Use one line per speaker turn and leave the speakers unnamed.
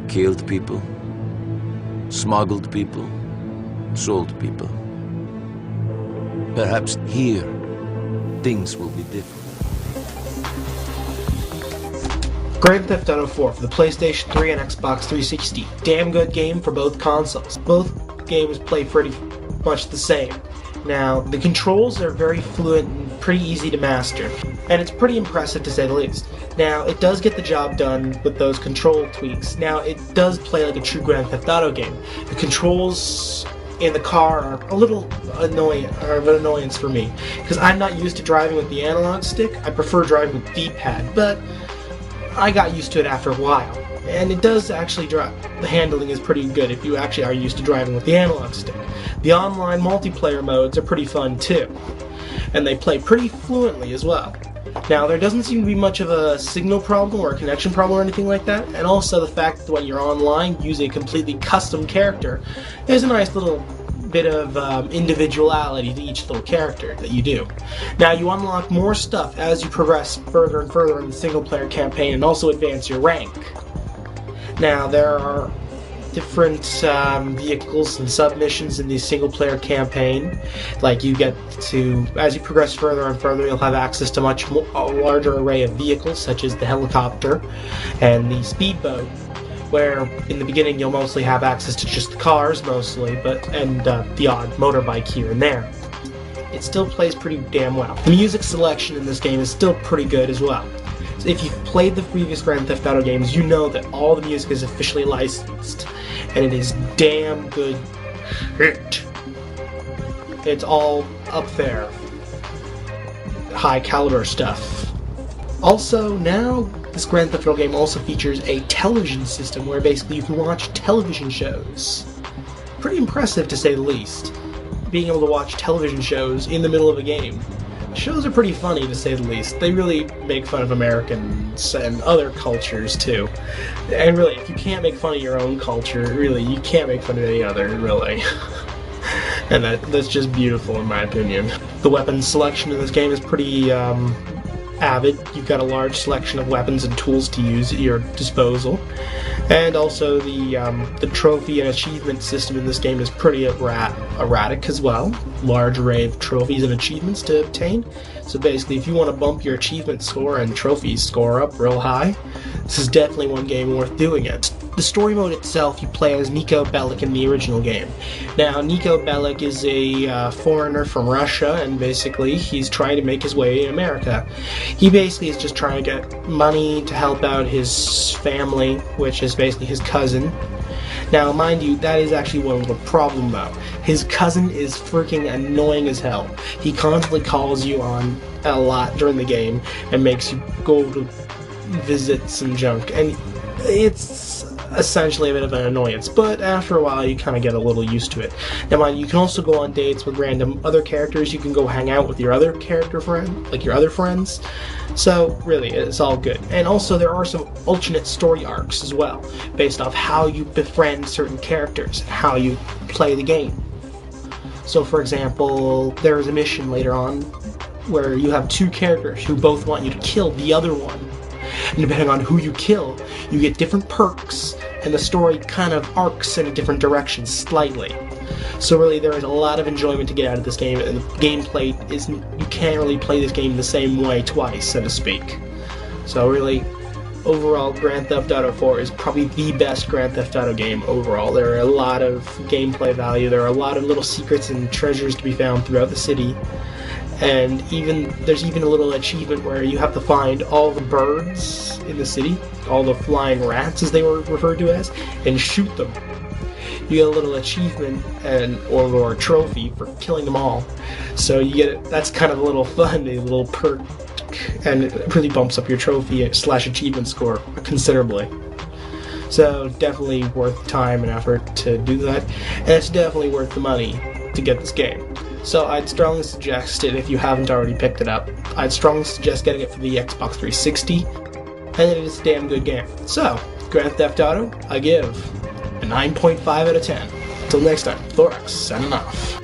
killed people, smuggled people, sold people. Perhaps here, things will be different.
Grand Theft Auto 4 for the PlayStation 3 and Xbox 360. Damn good game for both consoles. Both games play pretty much the same. Now, the controls are very fluid and pretty easy to master, and it's pretty impressive to say the least. Now, it does get the job done with those control tweaks. Now, it does play like a true Grand Theft Auto game. The controls in the car are a little of an annoyance for me, because I'm not used to driving with the analog stick. I prefer driving with D-pad, but I got used to it after a while. And it does actually drive. The handling is pretty good if you actually are used to driving with the analog stick. The online multiplayer modes are pretty fun too, and they play pretty fluently as well. Now, there doesn't seem to be much of a signal problem or a connection problem or anything like that, and also the fact that when you're online using a completely custom character, there's a nice little bit of individuality to each little character that you do. Now, you unlock more stuff as you progress further and further in the single-player campaign and also advance your rank. Now, there are different vehicles and submissions in the single-player campaign. Like, you get to, as you progress further and further, you'll have access to a larger array of vehicles, such as the helicopter and the speedboat, where in the beginning you'll mostly have access to just the cars, mostly, and the odd motorbike here and there. It still plays pretty damn well. The music selection in this game is still pretty good as well. If you've played the previous Grand Theft Auto games, you know that all the music is officially licensed, and it is damn good shit. It's all up there. High caliber stuff. Also, now, this Grand Theft Auto game also features a television system where basically you can watch television shows. Pretty impressive to say the least, being able to watch television shows in the middle of a game. Shows are pretty funny, to say the least. They really make fun of Americans and other cultures, too. And really, if you can't make fun of your own culture, really, you can't make fun of any other, really. And that's just beautiful, in my opinion. The weapons selection in this game is pretty avid. You've got a large selection of weapons and tools to use at your disposal. And also the trophy and achievement system in this game is pretty erratic as well. Large array of trophies and achievements to obtain. So basically, if you want to bump your achievement score and trophy score up real high, this is definitely one game worth doing it. The story mode itself, you play as Niko Bellic in the original game. Now, Niko Bellic is a foreigner from Russia, and basically he's trying to make his way in America. He basically is just trying to get money to help out his family, which is basically his cousin. Now, mind you, that is actually one little problem, though. His cousin is freaking annoying as hell. He constantly calls you on a lot during the game and makes you go to visit some junk, and it's essentially a bit of an annoyance, but after a while you kind of get a little used to it. Now mind, you can also go on dates with random other characters. You can go hang out with your other character friend, like your other friends. So really, it's all good. And also there are some alternate story arcs as well, based off how you befriend certain characters, how you play the game. So for example, there is a mission later on where you have two characters who both want you to kill the other one. And depending on who you kill, you get different perks, and the story kind of arcs in a different direction slightly. So really, there is a lot of enjoyment to get out of this game, and the gameplay is, you can't really play this game the same way twice, so to speak. So really, overall, Grand Theft Auto 4 is probably the best Grand Theft Auto game overall. There are a lot of gameplay value, there are a lot of little secrets and treasures to be found throughout the city. And there's even a little achievement where you have to find all the birds in the city, all the flying rats as they were referred to as, and shoot them. You get a little achievement or a trophy for killing them all. So you get that's kind of a little fun, a little perk, and it really bumps up your trophy / achievement score considerably. So definitely worth time and effort to do that, and it's definitely worth the money to get this game. So I'd strongly suggest it if you haven't already picked it up. I'd strongly suggest getting it for the Xbox 360, and it is a damn good game. So, Grand Theft Auto, I give a 9.5 out of 10. Until next time, Thorax, signing off.